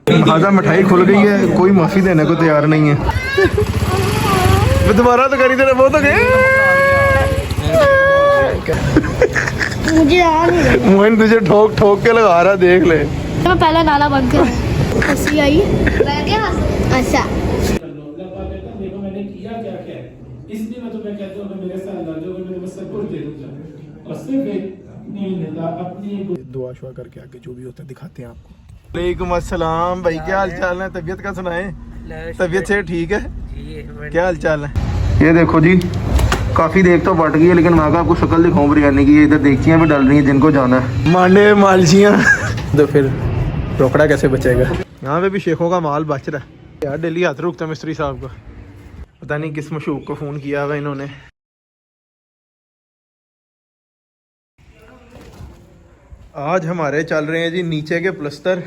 लिहाजा मिठाई खुल गई है, कोई माफी देने को तैयार नहीं है। दोबारा तो करी देना, वो तो गए मुझे तुझे ठोक ठोक के लगा रहा, देख ले। मैं पहले नाला बंद कर हंसी आई अच्छा देखो मैंने किया क्या क्या है, इसलिए मैं तुम्हें कहता हूँ मेरे साथ लड़ जाओगे, मैं तुम्हें सब कुछ दे दूंगा। और सिर्फ नहीं लेता अपनी दुआ शुआ करके आगे जो भी होता है दिखाते हैं आपको। वालेकुम अस्सलाम भाई, क्या हाल चाल है? तबीयत का सुनाए? तबीयत से ठीक है? क्या हाल चाल है? ये देखो जी, काफी देर तो बट गई है, लेकिन मैं आपको शक्ल दिखाऊं बिरयानी की। इधर देखियाँ भी डल रही हैं जिनको जाना है, मांडे मालचियाँ। तो फिर रोकड़ा कैसे बचेगा? यहाँ पे भी शेखों का माल बच रहा है यार। डेली हाथ रुकता मिस्त्री साहब का, पता नहीं किस मशूक को फ़ोन किया हुआ इन्होंने। आज हमारे चल रहे हैं जी नीचे के प्लस्तर,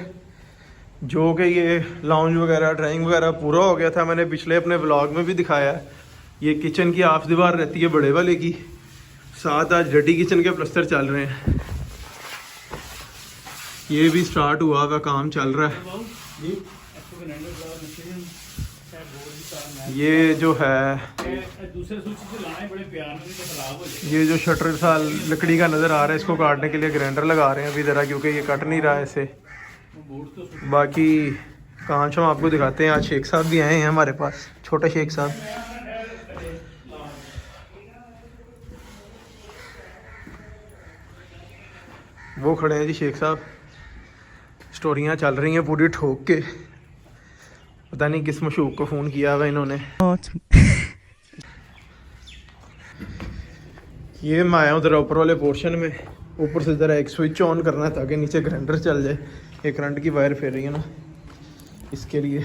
जो कि ये लाउंज वगैरह ड्राइंग वगैरह पूरा हो गया था। मैंने पिछले अपने ब्लॉग में भी दिखाया है। ये किचन की हाफ दीवार रहती है बड़े वाले की, साथ आज डटी किचन के प्लस्तर चल रहे हैं। ये भी स्टार्ट हुआ हुआ काम चल रहा है। ये जो है ये जो शटर सा लकड़ी का नज़र आ रहा है, इसको काटने के लिए ग्राइंडर लगा रहे हैं अभी ज़रा, क्योंकि ये कट नहीं रहा है इसे। बाकी कांच हम आपको दिखाते हैं। आज शेख साहब भी आए हैं हमारे पास, छोटे शेख साहब। वो खड़े हैं जी शेख साहब, स्टोरियाँ चल रही हैं पूरी ठोक के। पता नहीं किस मशूक को फ़ोन किया हुआ इन्होंने। ये मैं आया हूँ ज़रा ऊपर वाले पोर्शन में। ऊपर से ज़रा एक स्विच ऑन करना है ताकि नीचे ग्राइंडर चल जाए। एक करंट की वायर फेर रही है ना, इसके लिए।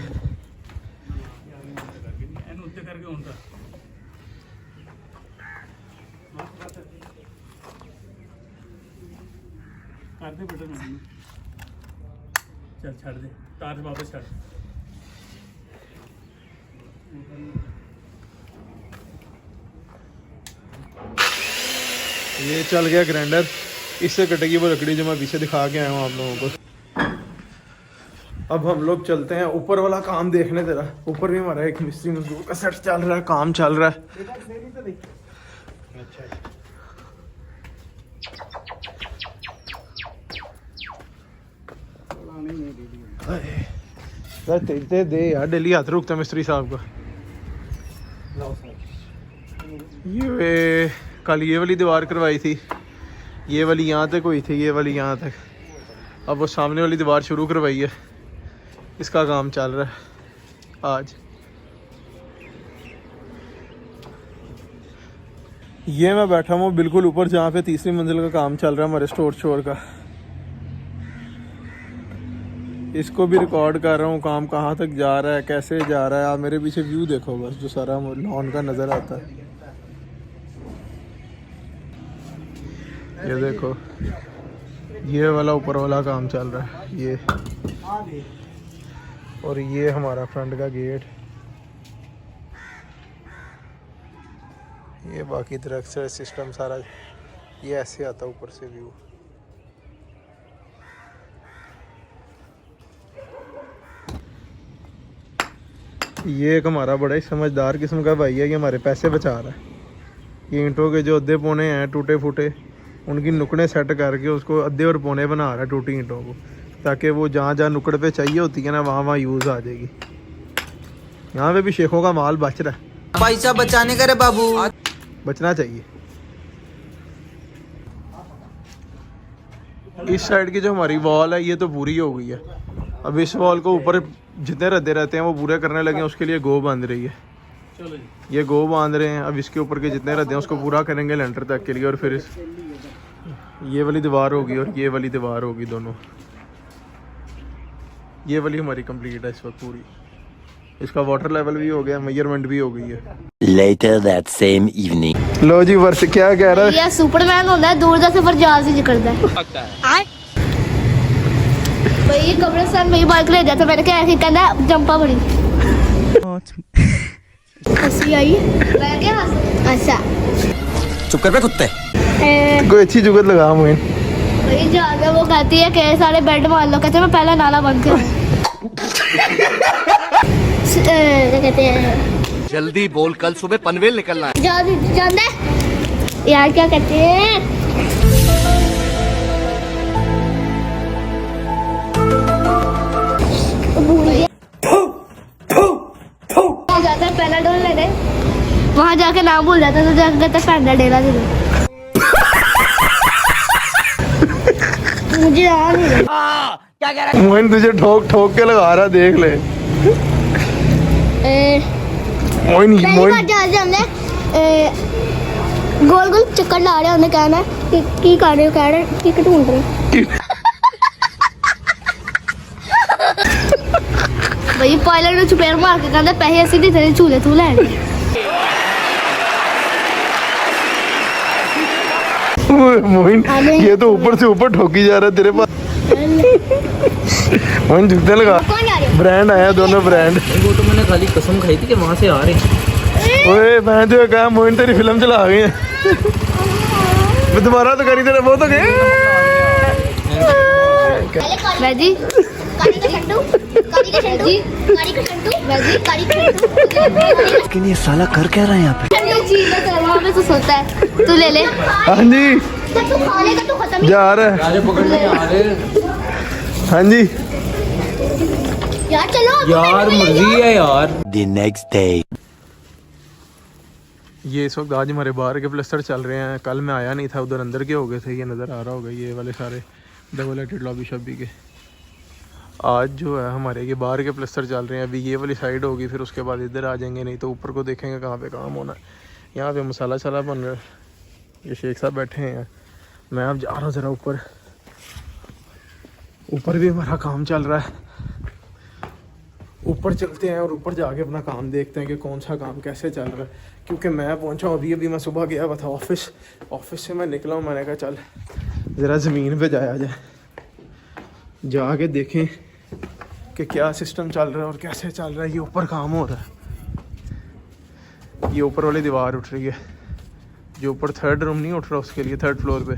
चल छड़ दे, तार वापस छड़। ये चल गया ग्राइंडर, इससे कटेगी वो लकड़ी जो मैं पीछे दिखा के आया हूँ आप लोगों को। अब हम लोग चलते हैं ऊपर वाला काम देखने। तेरा ऊपर भी हमारा एक मिस्त्री मजदूर का सेट चल रहा है, काम चल रहा है। तेरे दे यार, डेली हाथ रुकता मिस्त्री साहब का। ये कल ये वाली दीवार करवाई थी, ये वाली यहाँ तक हुई थी, ये वाली यहाँ तक। अब वो सामने वाली दीवार शुरू करवाई है, इसका काम चल रहा है आज। ये मैं बैठा हूँ बिल्कुल ऊपर, जहाँ पे तीसरी मंजिल का काम चल रहा है हमारे स्टोर का। इसको भी रिकॉर्ड कर रहा हूँ, काम कहाँ तक जा रहा है, कैसे जा रहा है। आप मेरे पीछे व्यू देखो बस, जो सारा लॉन का नज़र आता है। ये देखो, ये वाला ऊपर वाला काम चल रहा है ये। और ये हमारा फ्रंट का गेट। ये बाकी दरख्त से सिस्टम सारा ये ऐसे आता है ऊपर से व्यू। ये एक हमारा बड़ा ही समझदार किस्म का भाई है, ये हमारे पैसे बचा रहा है। ये ईंटों के जो अद्धे पौने हैं टूटे फूटे, उनकी नुकड़े सेट करके उसको अद्धे और पौने बना रहा है टूटी ईंटों को, ताकि वो जहाँ जहाँ नुकड़ पे चाहिए होती है ना, वहाँ वहाँ यूज़ आ जाएगी। यहाँ पे भी शेखों का माल बच रहा है। पैसा बचाने का रे बाबू, बचना चाहिए। इस साइड की जो हमारी वॉल है ये तो पूरी हो गई है। अब इस वॉल को ऊपर जितने रद्दे रहते हैं वो पूरे करने लगे हैं, उसके लिए गो बांध रही है। ये गो बांध रहे हैं। अब इसके ऊपर के जितने रद्दे हैं उसको पूरा करेंगे लेंटर तक के लिए, और फिर ये वाली दीवार होगी और ये वाली दीवार होगी दोनों। ये वाली हमारी कंप्लीट है इस वक्त पूरी। इसका वाटर लेवल भी हो गया, मेजरमेंट भी हो गई है। Later that same evening. लो जी, वर्ष क्या कह रहा है? ये सुपरमैन होता है, दूर से पर जहाज ही करता है। भाई कब्रिस्तान में ही बाइक ले जाता, मैंने क्या है कहना जंपा बड़ी हंसी आई। अच्छा चुप कर बे कुत्ते। कोई अच्छी जुगत लगा मोइन। वही जाकर वो कहती है कि सारे बेड मार लो, कहते मैं पहला नाला बंद कर क्या कहते हैं, जल्दी बोल, कल सुबह पनवेल निकलना है। जान यार क्या कहते हैं, जाता है पहला डोल ले गए, वहाँ जाके नाम भूल जाता है तो जाकर कहता है पैंडा डेरा दे दो। मुझे याद नहीं। मोइन तुझे ठोक ठोक के लगा रहा, देख ले। मोइन पहली बार जहाँ से हमने गोल गोल चक्कर ला रहे, हमने कहना है की कर रहे हो, कह रहे टिकट ढूंढ रहे भाई पायलट ने चुपेर मार के कहता पैसे ऐसे नहीं थे झूले तू ले। मोइन ये तो ऊपर से ऊपर ठोकी जा रहा है तेरे पास। मोइन जूते लगा, कौन आ रहे ब्रांड आया, दोनों ब्रांड। वो तो मैंने खाली कसम खाई थी कि वहाँ से आ रहे हैं। ओए मैं तो कहा मोइन तेरी फिल्म चला गई है। मैं दोबारा तो करी तेरा, वो तो गए वैजी कारी का शंटू, कारी का शंटू, कारी का शंटू, वैजी कारी का शंटू। लेकिन ये साला कर क्या रहा है यहाँ पे? शंटू चीज है वहाँ पे तो सोता है, तू ले ले। हाँ जी जब तू खा लेगा तो खत्म ही। जा रहा है। राजा पकड़ने आ रहे। हाँ जी यार चलो यार मर्जी है यार। The next day. ये इस वक्त आज हमारे बाहर के प्लस्तर चल रहे हैं। कल मैं आया नहीं था, उधर अंदर के हो गए थे। ये नज़र आ रहा होगा ये वाले सारे डबल हेडेड लॉबी शॉबी के। आज जो है हमारे ये बाहर के प्लस्तर चल रहे हैं। अभी ये वाली साइड होगी, फिर उसके बाद इधर आ जाएंगे, नहीं तो ऊपर को देखेंगे कहाँ पे काम होना है। यहाँ पे मसाला चला बन रहा है। ये शेख साहब बैठे हैं, मैं अब जा रहा हूँ ज़रा ऊपर। ऊपर भी हमारा काम चल रहा है। ऊपर चलते हैं और ऊपर जाके अपना काम देखते हैं कि कौन सा काम कैसे चल रहा है। क्योंकि मैं पहुंचा हूँ अभी मैं सुबह गया हुआ था ऑफिस से मैं निकला हूँ। मैंने कहा चल ज़रा ज़मीन पे जाया जाए, जाके देखें कि क्या सिस्टम चल रहा है और कैसे चल रहा है। ये ऊपर काम हो रहा है, ये ऊपर वाली दीवार उठ रही है। जो ऊपर थर्ड रूम नहीं उठ रहा, उसके लिए थर्ड फ्लोर पे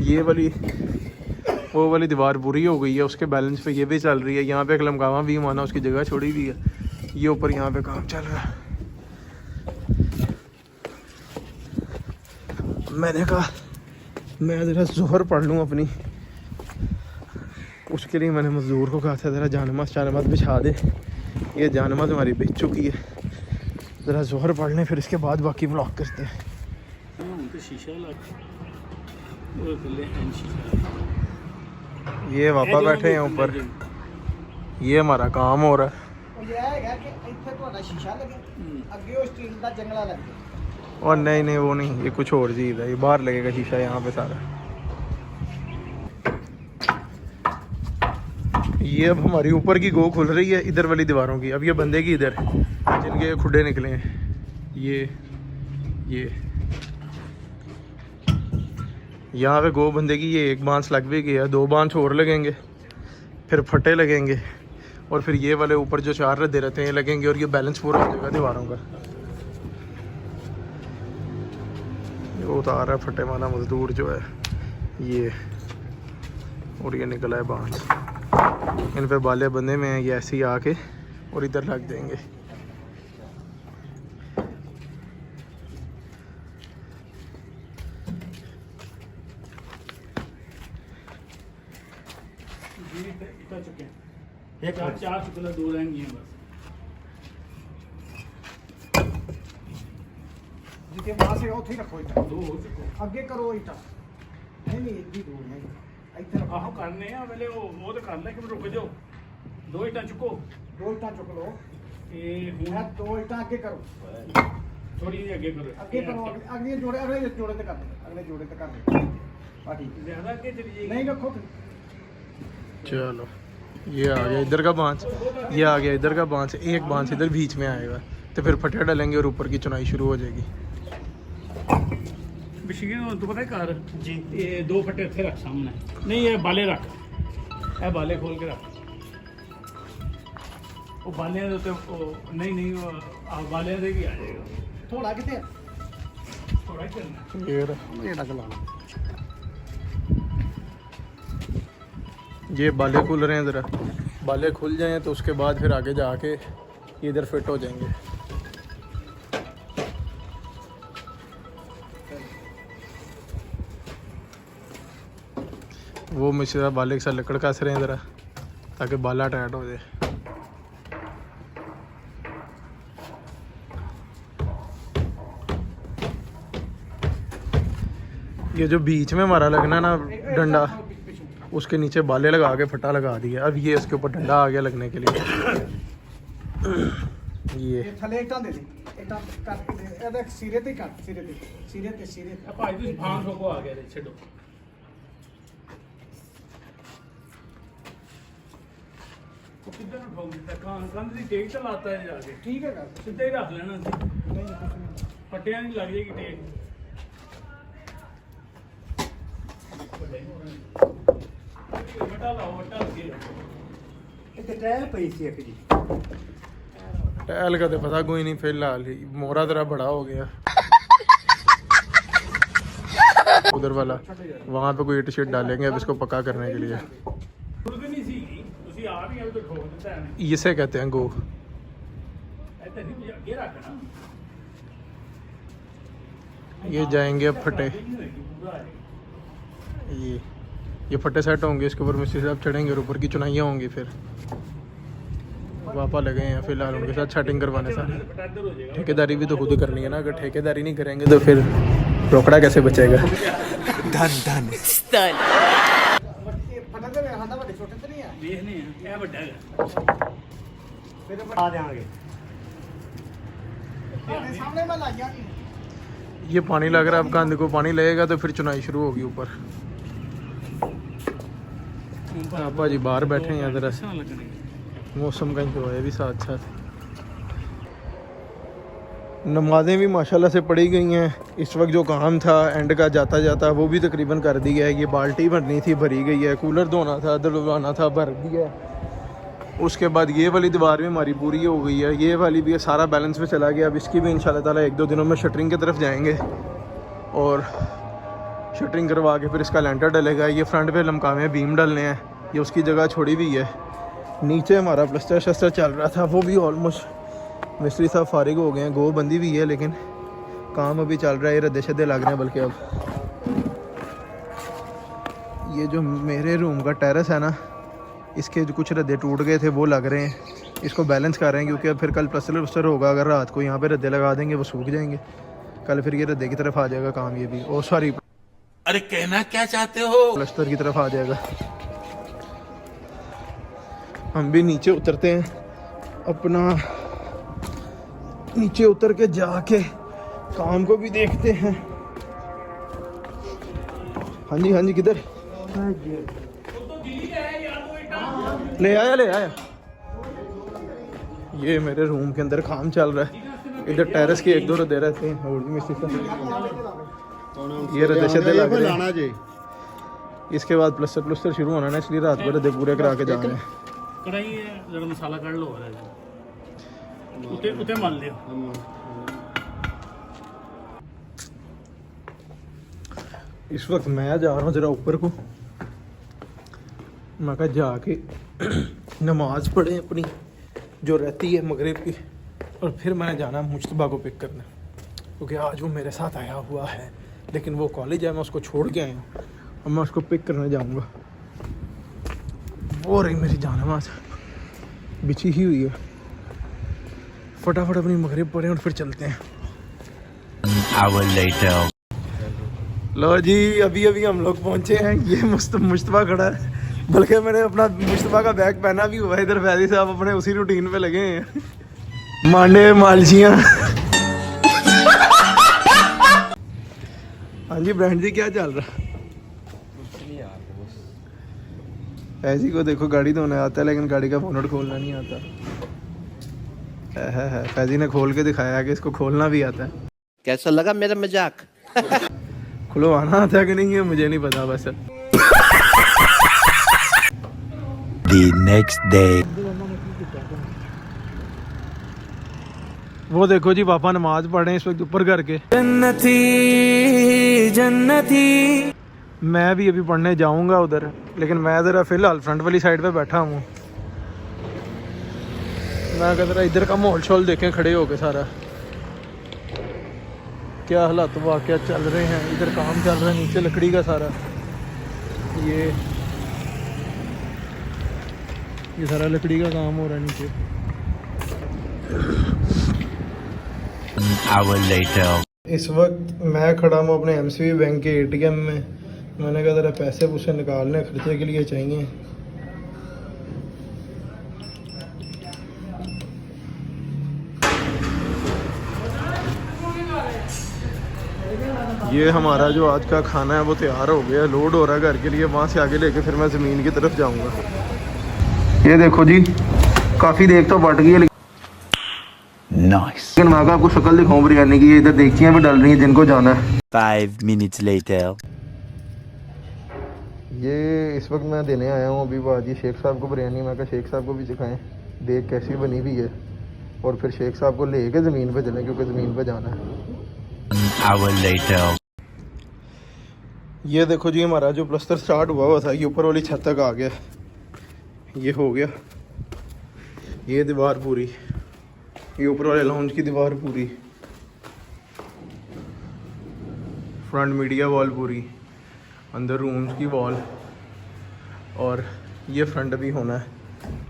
ये वाली वो वाली दीवार बुरी हो गई है, उसके बैलेंस पे ये भी चल रही है। यहाँ पे एक लमकावा भी माना उसकी जगह छोड़ी हुई है। ये ऊपर यहाँ पे काम चल रहा है। मैंने कहा मैं ज़रा ज़ोहर पढ़ लूँ अपनी, उसके लिए मैंने मज़दूर को कहा था ज़रा जानमाज़ बिछा दे। ये जानमाज़ हमारी बिछ चुकी है, ज़रा ज़ोहर पढ़ लें, फिर इसके बाद बाकी ब्लॉक करते हैं। ये वापा बैठे हैं ऊपर, ये हमारा काम हो रहा है। और नहीं वो नहीं, ये कुछ और चीज़ है। ये बाहर लगेगा शीशा यहाँ पे सारा। ये अब हमारी ऊपर की गो खुल रही है इधर वाली दीवारों की। अब ये बंदे की इधर जिनके खुड्डे निकले हैं, ये यहाँ पे गो बंदे की। ये एक बांस लग भी गया, 2 बांस और लगेंगे, फिर फटे लगेंगे, और फिर ये वाले ऊपर जो 4 रद्दे रहते हैं लगेंगे, और ये बैलेंस पूरा हो जाएगा दीवारों का। ये उतार रहा है फटे वाला मजदूर जो है ये, और ये निकला है बांस। इन पे बाले बंधे में हैं, ये ऐसे ही आके और इधर लग देंगे। एक 4 चुकला 2 रहेंगी बस। जिके वहां से उथे रखो इटा 2 हो चुके आगे करो इटा नहीं इतनी दूर है इधर आहो करने हैं पहले वो तो कर ले कि रुक जाओ। 2 इटा चुको, 2 इटा चुक लो ये मैं हुन 2 इटा आगे करो थोड़ी सी आगे करो, अगले जोड़े ते कर दे अगले जोड़े ते कर दे हां ठीक ज्यादा आगे चली जाएगी। नहीं रखो चलो ये आ गया इधर का बांस, ये आ गया इधर का बांस। एक बांस इधर बीच में आएगा, तो फिर फटे डालेंगे और ऊपर की चुनाई शुरू हो जाएगी। बिशिगे तो पता है कार जी, ये 2 फटे थे रख सामने, नहीं ये बाले रख, ये बाले खोल के रख। वो बाले तो नहीं वो बाले दे भी आ जाएगा। थोड़ा किथे थोड़ा करना। ये रहा। ये डग लाना। ये बाले खुल रहे हैं ज़रा, बाले खुल जाएं तो उसके बाद फिर आगे जाके इधर फिट हो जाएंगे। वो मिश्रा बाले के साथ लकड़ कस रहे हैं ज़रा ताकि बाला टाइट हो जाए। ये जो बीच में हमारा लगना ना डंडा, उसके नीचे बाले लगा के फटा लगा दिया। अब ये इसके ऊपर डंडा आ गया लगने के लिए। ये थले एक टान दे दी, एक टान कर दे। ए देख सिरे ते कर, सिरे ते, सिरे ते, सिरे ते। भाई तुम भांग को आ गया छो किधर ठोक दिता कान कंध दी टेक चलाता है जाके। ठीक है कर। सीधे ही रख लेना सी, नहीं कुछ नहीं। फटिया नहीं लग जाएगी टेक। बटा लाओ बटा के इते टैल पई सी एक जी। टहल का तो पता कोई नहीं, फिलहाल ही मोरा तेरा बड़ा हो गया। उधर वाला वहाँ पे कोई इट शिट डालेंगे अब इसको पक्का करने के लिए। खुद नहीं सी ਤੁਸੀਂ ਆ ਵੀ तो ठोक देता है। इसे कहते हैं गो। ऐसे नहीं ये रखना। ये जाएंगे अब फटे। ये फटे सेट होंगे, इसके ऊपर मिस्त्री साहब चढ़ेंगे और ऊपर की चुनाइयाँ होंगी। फिर पापा लगे हैं फिलहाल उनके साथ सेटिंग करवाने सारे। ठेकेदारी भी तो खुद करनी है ना, अगर ठेकेदारी नहीं करेंगे तो फिर रोकड़ा कैसे बचेगा। धन धन फटा दे हां बड़े छोटे तो नहीं है। देखने हैं ये बड़ा है। फिर आ जाएंगे। तेरे सामने मैं लाया नहीं। ये पानी लग रहा है, अब कंध को पानी लगेगा तो फिर चुनाई शुरू होगी ऊपर। पापा जी बाहर बैठे हैं इधर, मौसम का इंजॉय भी साथ साथ। नमाज़ें भी माशाल्लाह से पढ़ी गई हैं। इस वक्त जो काम था एंड का जाता जाता वो भी तकरीबन कर दिया है। ये बाल्टी भरनी थी, भरी गई है। कूलर धोना था, धुलवाना था, भर दिया है। उसके बाद ये वाली दीवार भी हमारी पूरी हो गई है। ये वाली भी सारा बैलेंस में चला गया। अब इसकी भी इंशाल्लाह ताला 1-2 दिनों में शटरिंग की तरफ जाएंगे और शटरिंग करवा के फिर इसका लेंटर डलेगा। ये फ्रंट पे लमकावे बीम डलने हैं, ये उसकी जगह छोड़ी हुई है। नीचे हमारा प्लस्टर शस्टर चल रहा था, वो भी ऑलमोस्ट मिस्त्री साहब फारिग हो गए हैं। गो बंदी भी है लेकिन काम अभी चल रहा है। ये रद्दे शद्दे लग रहे हैं। बल्कि अब ये जो मेरे रूम का टेरेस है ना, इसके जो कुछ रद्दे टूट गए थे वो लग रहे हैं। इसको बैलेंस कर रहे हैं क्योंकि अब फिर कल प्लस्टर होगा। अगर रात को यहाँ पे रद्दे लगा देंगे वो सूख जाएंगे, कल फिर ये रद्दे की तरफ आ जाएगा काम। ये भी ओ सॉरी, अरे कहना क्या चाहते हो? प्लस्टर की तरफ आ जाएगा। हम भी नीचे उतरते हैं, अपना नीचे उतर के जाके काम को भी देखते हैं। हाँ जी किधर ले आया। ये मेरे रूम के अंदर काम चल रहा है। इधर टेरेस के 1-2 रद्दे रहते हैं और मिस्त्री साहब ये रद्दे शद्दे लग रहे हैं। इसके बाद प्लस्टर शुरू होना है, इसलिए रात भर रद्दे पूरे करा के जा रहे हैं। कढ़ाई है जरा मसाला काट लो उते मान लियो। इस वक्त मैं जा रहा हूँ ज़रा ऊपर को। मैं कहा जाके नमाज पढ़े अपनी जो रहती है मगरिब की, और फिर मैंने जाना मुश्तबा को पिक करना क्योंकि आज वो मेरे साथ आया हुआ है। लेकिन वो कॉलेज है, मैं उसको छोड़ के आया हूँ और मैं उसको पिक करने जाऊँगा। वो रही मेरी जानमाज बिछी ही हुई है। फटाफट अपनी मगरिब पढ़ें और फिर चलते हैं। लो जी अभी हम लोग पहुंचे हैं। ये मुश्तबा खड़ा है, बल्कि मैंने अपना मुश्तबा का बैग पहना भी हुआ है। इधर फैजी साहब अपने उसी रूटीन पे लगे हैं, मांडे मालचियाँ। हाँ जी ब्रांड जी क्या चल रहा? ऐसी को देखो गाड़ी धोने आता है लेकिन गाड़ी का बोनट खोलना नहीं आता है। फैजी ने खोल के दिखाया कि इसको खोलना भी आता है। कैसा लगा मेरा मजाक? खुलवाना आता है कि नहीं है मुझे नहीं पता। बस The next day. वो देखो जी पापा नमाज पढ़ रहे हैं इस वक्त ऊपर करके। जन्नती जन्नती। मैं भी अभी पढ़ने जाऊंगा उधर, लेकिन मैं ज़रा फ़िलहाल फ्रंट वाली साइड पे बैठा हूँ। मैं कह रहा इधर का माहौल शोल देखें खड़े होके सारा क्या हालात वाक़या चल रहे हैं। इधर काम चल रहा है नीचे लकड़ी का सारा, ये सारा लकड़ी का काम हो रहा है नीचे। इस वक्त मैं खड़ा हूँ अपने MCB बैंक के ATM में। मैंने कहा ज़रा पैसे पूसे निकालने खर्चे के लिए चाहिए। ये हमारा जो आज का खाना है वो तैयार हो गया, लोड हो रहा है घर के लिए। वहाँ से आगे लेके फिर मैं ज़मीन की तरफ जाऊँगा। ये देखो जी काफ़ी देर तो बट गई है, लेकिन मैं आपको शक्ल दिखाऊं बिरयानी की। ये इधर देखियाँ भी डल रही हैं जिनको जाना है। 5 minutes later. ये इस वक्त मैं देने आया हूँ अभी बाजी शेख साहब को बिरयानी। मैं कहा शेख साहब को भी सिखाएं देख कैसी बनी हुई है, और फिर शेख साहब को लेके ज़मीन पे चलें क्योंकि ज़मीन पे जाना है। ये देखो जी हमारा जो प्लस्तर स्टार्ट हुआ था ये ऊपर वाली छत तक आ गया, ये हो गया। ये दीवार पूरी, ये ऊपर वाले लाउंज की दीवार पूरी, फ्रंट मीडिया वॉल पूरी, अंदर रूम्स की वॉल, और ये फ्रंट भी होना है।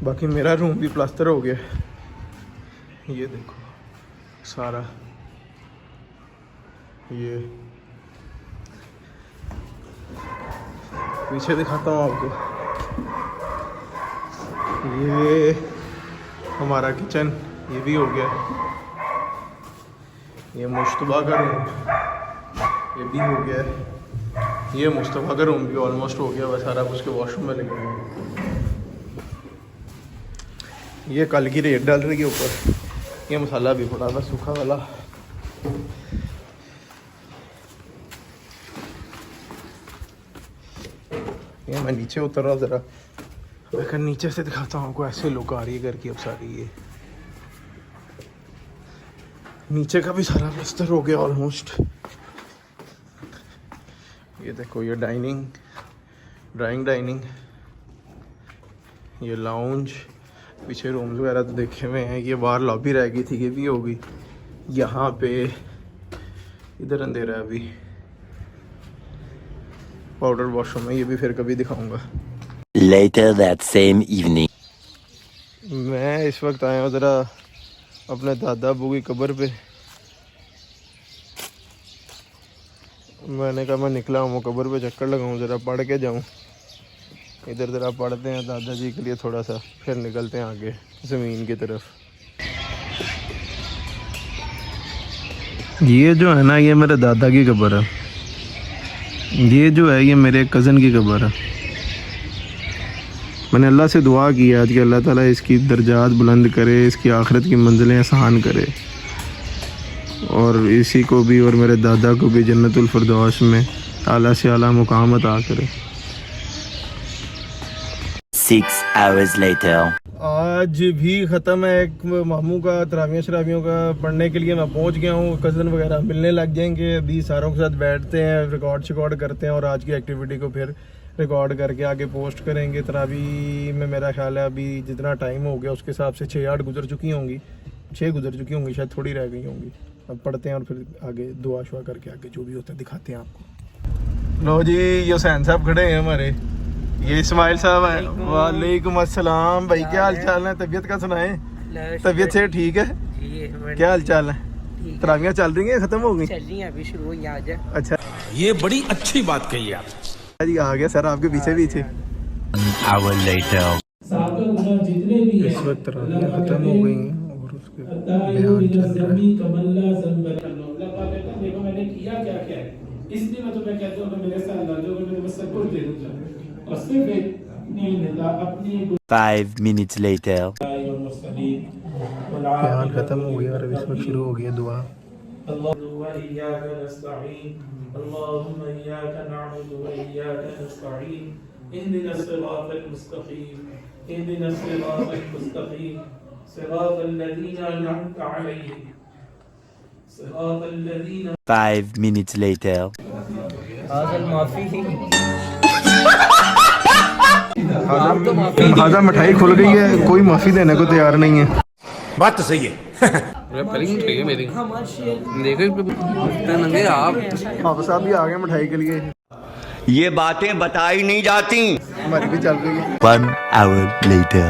बाकी मेरा रूम भी प्लास्टर हो गया। ये देखो सारा, ये पीछे दिखाता हूँ आपको। ये हमारा किचन, ये भी हो गया। ये मुश्तबा का रूम, ये भी हो गया है। ये मुश्तबा का रूम भी ऑलमोस्ट हो गया, बस सारा उसके वॉशरूम में लगे हुए। ये कल की रेत डाल रही है ऊपर। ये मसाला भी पड़ा था सूखा वाला। ये मैं नीचे उतर रहा हूँ ज़रा, मैं नीचे से दिखाता हूँ आपको। ऐसे लुक आ रही है घर की अब सारी। ये नीचे का भी सारा प्लास्टर हो गया ऑलमोस्ट। ये देखो ये डाइनिंग, ये लाउंज, पीछे रूम्स वगैरह तो देखे हुए हैं। ये बाहर लॉबी रह गई थी, ये भी हो गई। यहाँ पे इधर अंधेरा है अभी। पाउडर वॉशरूम है, ये भी फिर कभी दिखाऊंगा। Later that same evening. मैं इस वक्त आया हूँ ज़रा अपने दादा अबू की कब्र पे। मैंने कहा मैं निकला हूँ कब्र पे चक्कर लगाऊँ, ज़रा पढ़ के जाऊँ। इधर ज़रा पढ़ते हैं दादाजी के लिए थोड़ा सा, फिर निकलते हैं आगे ज़मीन की तरफ। ये जो है ना, ये मेरे दादा की कब्र है। ये जो है ये मेरे कज़न की कब्र है। मैंने अल्लाह से दुआ की आज कि अल्लाह ताला इसकी दर्जात बुलंद करे, इसकी आखिरत की मंजिलें आसान करे, और इसी को भी और मेरे दादा को भी जन्नतुल फिरदौस में आला से आला मुकाम अता करे। 6 hours later. आज भी ख़त्म है एक मामू का तरावियों का पढ़ने के लिए मैं पहुंच गया हूँ। कज़न वगैरह मिलने लग जाएंगे। अभी सारों के साथ बैठते हैं, रिकॉर्ड करते हैं, और आज की एक्टिविटी को फिर रिकॉर्ड करके आगे पोस्ट करेंगे। तरावी में मेरा ख्याल है अभी जितना टाइम हो गया उसके हिसाब से 6-8 गुजर चुकी होंगी, 6 गुजर चुकी होंगी, शायद थोड़ी रह गई होंगी। अब पढ़ते हैं और फिर आगे दुआ शुआ करके आगे जो भी होता है दिखाते हैं आपको। लो जी ये हुसैन साहब खड़े हैं हमारे, ये इस्माइल साहब हैं। वालेकुम अस्सलाम भाई, क्या हाल चाल है? तबीयत का सुनाए। तबीयत से ठीक है? क्या हाल चाल है? तरावियां चल रही हैं, खत्म हो गई? चल रही हैं, अभी शुरू हुई आज। अच्छा, ये बड़ी अच्छी बात कही आप। जी आ गया सर आपके पीछे। Hour later. जितने भी इस वक्त तरावियां खत्म हो गई हैं और उसके बयान चल रहा है। देखो मैंने किया क्या है, इसलिए मैं तुम्हें कहता हूँ कि मेरे साथ लड़ जाओगे, मैं तुम्हें सब कुछ दे दूंगा। और सिर्फ अपनी 5 minutes later. बयान खत्म हो गया और इस वक्त शुरू हो गया दुआ। 5 minutes later. हासिल माफी। हाजा मिठाई खुल गई है, कोई माफी देने को तैयार नहीं है। बात तो सही है। मेरी देखो आप हाफिज साहब भी आ गए मिठाई के लिए। ये बातें बताई नहीं जाती। हमारी भी चल गई है। 1 hour later.